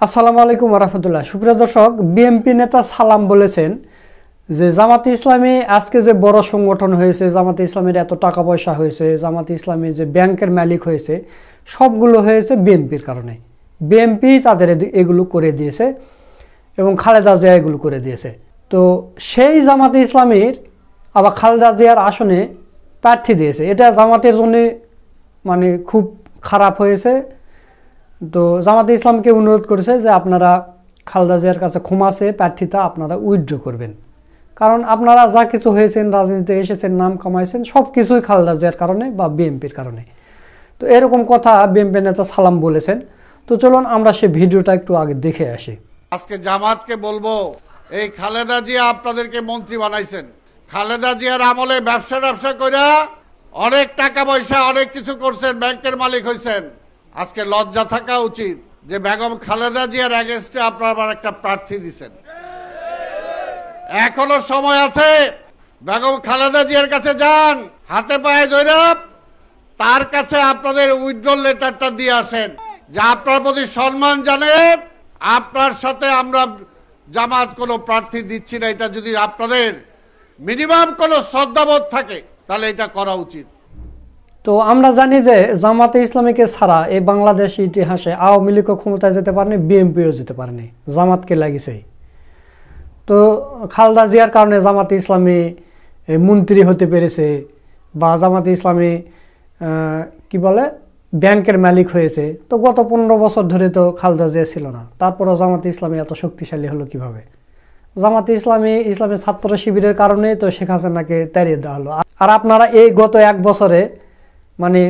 আসসালামু আলাইকুম রাহমাতুল্লাহ। সুপ্রিয় দর্শক, বিএনপি নেতা সালাম বলেছেন যে জামাতে ইসলামী আজকে যে বড় সংগঠন হয়েছে, জামাতে ইসলামীর এত টাকা পয়সা হয়েছে, জামাতে ইসলামী যে ব্যাংকের মালিক হয়েছে, সবগুলো হয়েছে বিএনপির কারণে। বিএনপি তাদের এগুলো করে দিয়েছে এবং খালেদা জিয়া এগুলো করে দিয়েছে। তো সেই জামাতে ইসলামীর আবার খালেদা জিয়ার আসনে প্রার্থী দিয়েছে, এটা জামাতের জন্য মানে খুব খারাপ হয়েছে। তো জামাতে ইসলামকে অনুরোধ করেছে যে আপনারা খালেদা জিয়ার কাছে ক্ষমা চেয়ে প্রার্থীতা আপনারা উইথড্র করবেন, কারণ আপনারা যা কিছু হয়েছেন, রাজনীতিতে এসেছেন, নাম কামাইছেন, সব কিছুই খালেদা জিয়ার কারণে বা বিএনপির কারণে। তো এরকম কথা বিএনপি নেতা সালাম বলেছেন। তো চলুন আমরা সেই ভিডিওটা একটু আগে দেখে আসি। আজকে জামাতকে বলবো, এই খালেদা জিয়া আপনাদেরকে মন্ত্রী বানাইছেন, খালেদা জিয়ার আমলে ব্যবসা করে অনেক টাকা পয়সা অনেক কিছু করছেন, ব্যাংকের মালিক হয়েছেন। আজকে লজ্জা থাকা উচিত যে বেগম খালেদা জিয়ার এগেনস্টে আপনারা একটা প্রার্থী দিচ্ছেন। এখনো সময় আছে, বেগম খালেদা জিয়ার কাছে যান, হাতে পায়ে ধরে তার কাছে আপনাদের উইথড্রল লেটারটা দিয়ে আসেন, যে আপনার প্রতি সম্মান জানে আপনার সাথে আমরা জামাত কোনো প্রার্থী দিচ্ছি না। এটা যদি আপনাদের মিনিমাম কোনো শ্রদ্ধাবোধ থাকে তাহলে এটা করা উচিত। তো আমরা জানি যে জামাতে ইসলামীকে ছাড়া এই বাংলাদেশ ইতিহাসে আওয়ামী লীগও ক্ষমতায় যেতে পারেনি, বিএনপিও যেতে পারেনি, জামাতকে লাগিয়েছেই। তো খালেদা জিয়ার কারণে জামাতে ইসলামী মন্ত্রী হতে পেরেছে, বা জামাতে ইসলামী কি বলে ব্যাংকের মালিক হয়েছে। তো গত 15 বছর ধরে তো খালেদা জিয়া ছিল না, তারপরও জামাতে ইসলামী এত শক্তিশালী হলো কিভাবে? জামাতে ইসলামের ছাত্র শিবিরের কারণে তো শেখ হাসিনাকে তাড়িয়ে দেওয়া হলো। আর আপনারা এই গত 1 বছরে মানে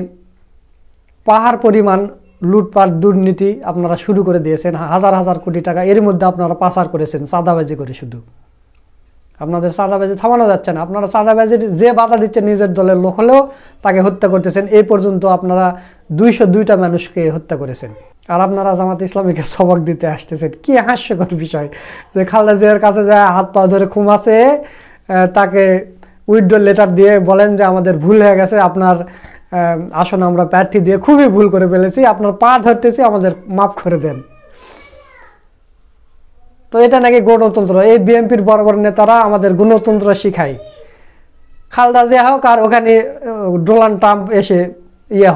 পাহাড় পরিমাণ লুটপাট দুর্নীতি আপনারা শুরু করে দিয়েছেন, হাজার হাজার কোটি টাকা এর মধ্যে আপনারা পাচার করেছেন চাঁদাবাজি করে। শুধু আপনাদের চাঁদাবাজি থামানো যাচ্ছে না, আপনারা চাঁদাবাজির যে বাধা দিচ্ছেন নিজের দলের লোক হলেও তাকে হত্যা করতেছেন। এই পর্যন্ত আপনারা 202টা মানুষকে হত্যা করেছেন, আর আপনারা জামাত ইসলামীকে সবক দিতে আসতেছেন। কি হাস্যকর বিষয় যে খালেদা জিয়ার কাছে যায় হাত পা ধরে ক্ষমা চেয়ে তাকে উইথড্র লেটার দিয়ে বলেন যে আমাদের ভুল হয়ে গেছে, আপনার আসলে আমরা প্রার্থী দিয়ে খুবই ভুল করে ফেলেছি, আপনার পা ধরতেছি, আমাদের মাফ করে দেন। তো এটা নাকি গণতন্ত্র? এই বিএনপির বড় বড় নেতারা আমাদের গণতন্ত্র শিখায়। খালেদা জিয়া হোক আর ওখানে ডোনাল্ড ট্রাম্প এসে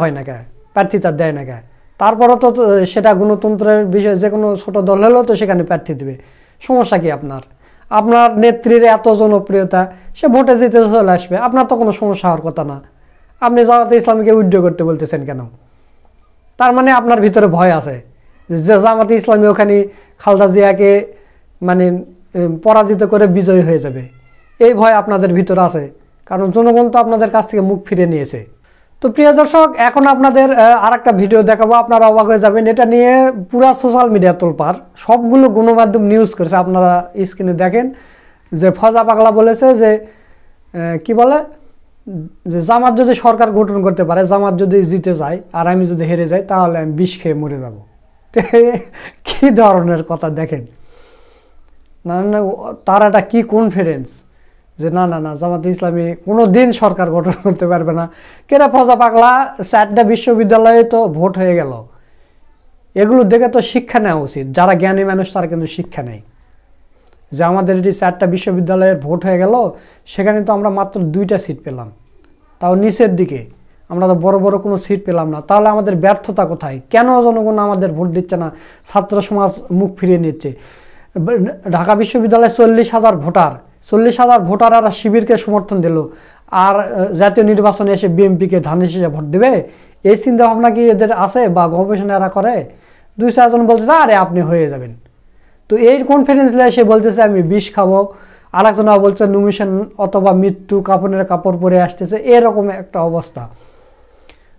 হয় না কে, প্রার্থীতা দেয় না কে, তারপরও তো সেটা গণতন্ত্রের বিষয়, যে কোনো ছোট দল হলেও তো সেখানে প্রার্থী দেবে। সমস্যা কি আপনার? আপনার নেত্রীর এত জনপ্রিয়তা, সে ভোটে জিতে চলে আসবে, আপনার তো কোনো সমস্যা হওয়ার কথা না। আপনি জামাতে ইসলামীকে উইথড্র করতে বলতেছেন কেন? তার মানে আপনার ভিতরে ভয় আছে যে জামাতে ইসলামী ওখানে খালেদা জিয়াকে মানে পরাজিত করে বিজয়ী হয়ে যাবে, এই ভয় আপনাদের ভিতরে আছে, কারণ জনগণ তো আপনাদের কাছ থেকে মুখ ফিরে নিয়েছে। তো প্রিয় দর্শক, এখন আপনাদের আর একটা ভিডিও দেখাবো, আপনারা অবাক হয়ে যাবেন। এটা নিয়ে পুরা সোশ্যাল মিডিয়া তোলপাড়, সবগুলো গণমাধ্যম নিউজ করেছে। আপনারা স্ক্রিনে দেখেন যে ফজা পাগলা বলেছে যে কি বলে, যে জামাত যদি সরকার গঠন করতে পারে, জামাত যদি জিতে যায় আর আমি যদি হেরে যাই, তাহলে আমি বিষ খেয়ে মরে যাব। কি ধরনের কথা দেখেন না, তার একটা কি কনফিডেন্স যে না না না জামাতে ইসলামী কোনো দিন সরকার গঠন করতে পারবে না। কেরা ফজা পাগলা, 4টা বিশ্ববিদ্যালয়ে তো ভোট হয়ে গেল, এগুলো দেখে তো শিক্ষা নেওয়া উচিত। যারা জ্ঞানী মানুষ তারা কিন্তু শিক্ষা নেই, যে আমাদের এটি 4টা বিশ্ববিদ্যালয়ের ভোট হয়ে গেল, সেখানে তো আমরা মাত্র 2টা সিট পেলাম, তাও নিচের দিকে, আমরা তো বড় বড় কোনো সিট পেলাম না। তাহলে আমাদের ব্যর্থতা কোথায়? কেন জনগণ আমাদের ভোট দিচ্ছে না? ছাত্র সমাজ মুখ ফিরিয়ে নিচ্ছে। ঢাকা বিশ্ববিদ্যালয়ে 40,000 ভোটার, 40,000 ভোটার আর শিবিরকে সমর্থন দিল, আর জাতীয় নির্বাচনে এসে বিএনপিকে ধান হিসেবে ভোট দেবে, এই চিন্তা ভাবনা কি এদের আছে বা গবেষণা এরা করে? 2-4 জন বলতেছে আরে আপনি হয়ে যাবেন। তো এই কনফিডেন্স নিয়ে সে বলতেছে আমি বিষ খাবো, আর একজনা বলছে নমিশন অথবা মৃত্যু, কাপড়ের কাপড় পরে আসতেছে, এরকম একটা অবস্থা।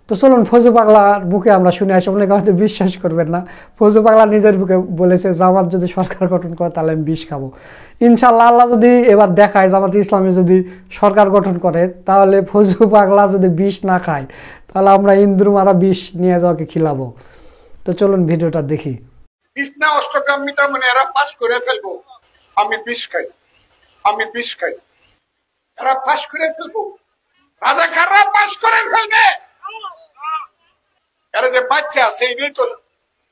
তো চলুন ফজু পাগলার মুখে আমরা শুনে আসি, আপনাকে হয়তো বিশ্বাস করবেন না। ফজু পাগলা নিজের মুখে বলেছে জামাত যদি সরকার গঠন করে তাহলে আমি বিষ খাবো। ইনশাল্লাহ আল্লাহ যদি এবার দেখায় জামাত ইসলামী যদি সরকার গঠন করে, তাহলে ফজু পাগলা যদি বিষ না খায়, তাহলে আমরা ইন্দুর মারা বিষ নিয়ে যাওয়াকে খিলাবো। তো চলুন ভিডিওটা দেখি। কৃষ্ণা অষ্টগ্রাম মিটা মানে এরা পাস করে ফেলবো, আমি বিষ খাই, আমি বিষ খাই, এরা পাস করে ফেলবো, রাজাকাররা পাস করে ফেলবে। এরা যে বাচ্চা আছে এগুলি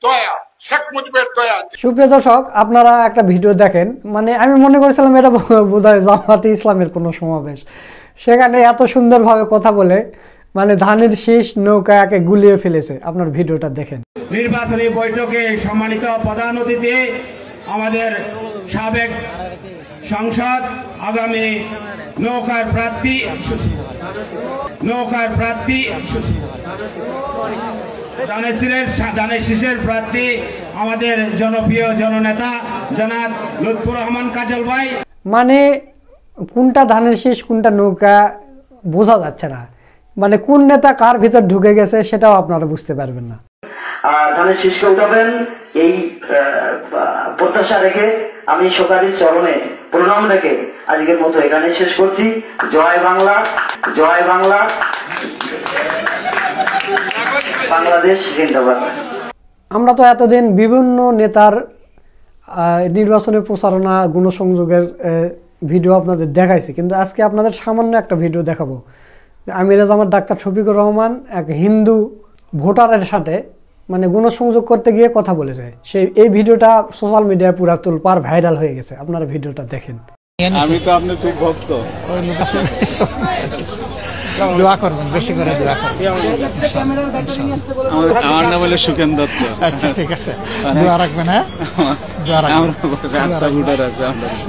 তো দয়া, শেখ মুজিবের দয়া। সুপ্রিয় দর্শক, আপনারা একটা ভিডিও দেখেন, মানে আমি মনে করেছিলাম এটা বোধহয় জামাতে ইসলামের কোনো সমাবেশ। সেখানে এত সুন্দরভাবে কথা বলে মানে ধানের শীষ নৌকাকে গুলিয়ে ফেলেছে। আপনার ভিডিওটা দেখেন। নির্বাচনী বৈঠকে সম্মানিত প্রধান অতিথি আমাদের সাবেক সংসদ, আগামী নৌকার প্রার্থী ধানের শীষের প্রার্থী আমাদের জনপ্রিয় জননেতা জনাব লুৎফুর রহমান কাজল ভাই। মানে কোনটা ধানের শীষ কোনটা নৌকা বোঝা যাচ্ছে না, মানে কোন নেতা কার ভিতর ঢুকে গেছে সেটাও আপনারা বুঝতে পারবেন না। ধানের শীষকে উঠাবেন এই প্রত্যাশা রেখে আমি সরকারের চরণে প্রণাম রেখে আজকের মতো এখানে শেষ করছি। জয় বাংলা, জয় বাংলা, বাংলাদেশ জিন্দাবাদ। আমরা তো এতদিন বিভিন্ন নেতার নির্বাচনী প্রচারণা গণসংযোগের ভিডিও আপনাদের দেখাইছি, কিন্তু আজকে আপনাদের সামান্য একটা ভিডিও দেখাবো। আমিরে জামাত ডাক্তার শফিকুর রহমান এক হিন্দু ভোটারের সাথে মানে গণসংযোগ করতে গিয়ে কথা বলেছে। এই ভিডিওটা সোশ্যাল মিডিয়ায় পুরা তোলপাড় ভাইরাল হয়ে গেছে। আপনারা ভিডিওটা দেখেন। আমি তো আপনার খুব ভক্ত। দোয়া করবেন, বেশি করে দোয়া করবেন। আমার নাম হলো সুকেন দত্ত। আচ্ছা, ঠিক আছে, দোয়া রাখবেন। হ্যাঁ, দোয়া রাখবেন,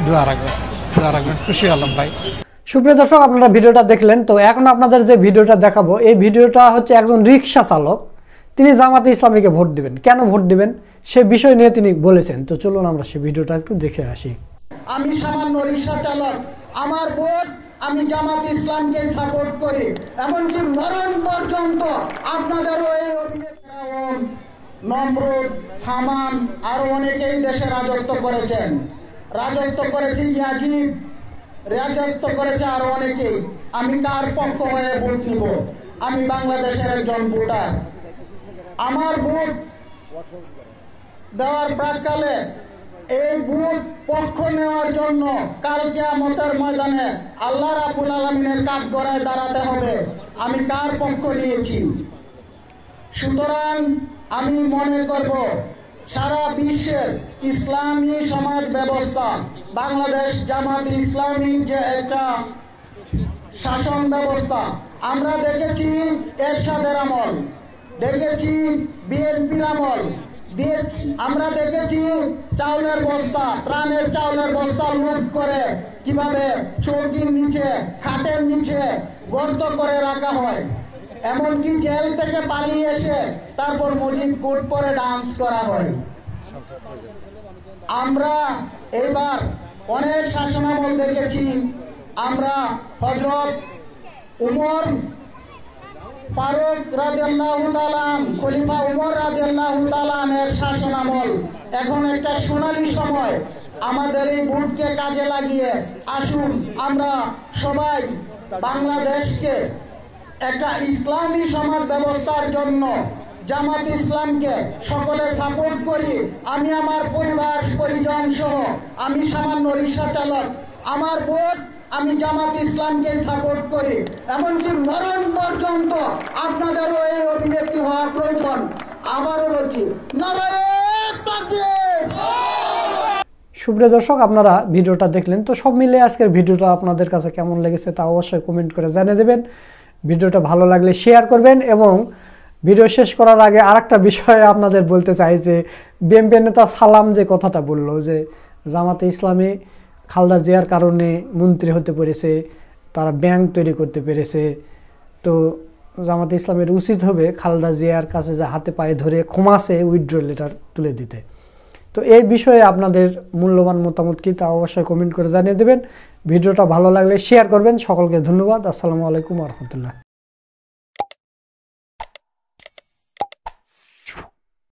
দোয়া রাখবেন, দোয়া রাখবেন। খুশি হলাম ভাই। সুপ্রিয় দর্শক, আপনারা ভিডিওটা দেখলেন। তো এখন আপনাদের যে ভিডিওটা দেখাবো, এই ভিডিওটা হচ্ছে একজন রিক্সা চালক, তিনি জামাতে ইসলামীকে ভোট দিবেন। কেন ভোট দিবেন সে বিষয় নিয়ে তিনি বলেছেন। তো চলুন আমরা সেই ভিডিওটা একটু দেখে আসি। আমি সামান্য রিক্সা চালক, আমার ভোট আমি জামাত ইসলামকে সাপোর্ট করি, এমনকি মরণ পর্যন্ত। আপনাদেরও এই অভিনেতা নমরুদ, হামান আরো অনেকেই দেশে রাজত্ব করেছেন, রাজত্ব করেছে ইয়াজিদ, রাজত্ব করেছে আরো অনেকেই। আমি কার পক্ষ হয়ে ভোট নিব? আমি বাংলাদেশের একজন ভোটার। আমার ভোট দেওয়ার প্রাককালে এই ভোট পক্ষ নেওয়ার জন্য কাল কিয়ামতের ময়দানে আল্লাহ রাব্বুল আলামিনের কাঠগড়ায় দাঁড়াতে হবে আমি কার পক্ষ নিয়েছি। সুতরাং আমি মনে করব সারা বিশ্বের ইসলামী সমাজ ব্যবস্থা, বাংলাদেশ জামাত ইসলামী যে একটা শাসন ব্যবস্থা, আমরা দেখেছি এরশাদের আমল, দেখেছি বিএনপির আমল, আমরা দেখেছি চাউলের বস্তা, ত্রাণের চাউলের বস্তা লুট করে কিভাবে চৌকির নিচে, খাটের নিচে গর্ত করে রাখা হয়, এমনকি জেল থেকে পালিয়ে এসে তারপর মসজিদ কোট পরে ডান্স করা হয়। আমরা এবার অনেক শাসনামল দেখেছি। আমরা হযরত উমর ফারুক রাদিয়াল্লাহু তাআলা, খলিফা উমর রাদিয়াল্লাহু তাআলা এর শাসনামল। এখন একটা সোনালী সময়, আমাদের এই ভোটকে কাজে লাগিয়ে আসুন আমরা সবাই বাংলাদেশকে একটা ইসলামী সমাজ ব্যবস্থার জন্য জামাত ইসলামকে সকলে সাপোর্ট করি। আমি আমার পরিবার পরিজন সহ, আমি সামান্য রিক্সা চালক, আমার ভোট আমি জামাত ইসলামকে সাপোর্ট করি, এমনকি মরণ পর্যন্ত। আপনাদেরও এই অভিব্যক্তি হওয়া প্রয়োজন। আবারও বলছি, নারায়ে তাকবীর। সুপ্রিয় দর্শক, আপনারা ভিডিওটা দেখলেন। তো সব মিলে আজকের ভিডিওটা আপনাদের কাছে কেমন লেগেছে তা অবশ্যই কমেন্ট করে জানিয়ে দেবেন। ভিডিওটা ভালো লাগলে শেয়ার করবেন। এবং ভিডিও শেষ করার আগে আরেকটা বিষয় আপনাদের বলতে চাই যে বিএনপি নেতা সালাম যে কথাটা বললো যে জামাতে ইসলামী খালেদা জিয়ার কারণে মন্ত্রী হতে পেরেছে, তারা ব্যাংক তৈরি করতে পেরেছে। তো জামাতে ইসলামের উচিত হবে খালেদা জিয়ার কাছে যে হাতে পায়ে ধরে ক্ষমাসে উইথড্র লেটার তুলে দিতে। তো এই বিষয়ে আপনাদের মূল্যবান মতামত কি তা অবশ্যই কমেন্ট করে জানিয়ে দেবেন। ভিডিওটা ভালো লাগলে শেয়ার করবেন। সকলকে ধন্যবাদ। আসসালামু আলাইকুম ওয়া রাহমাতুল্লাহ।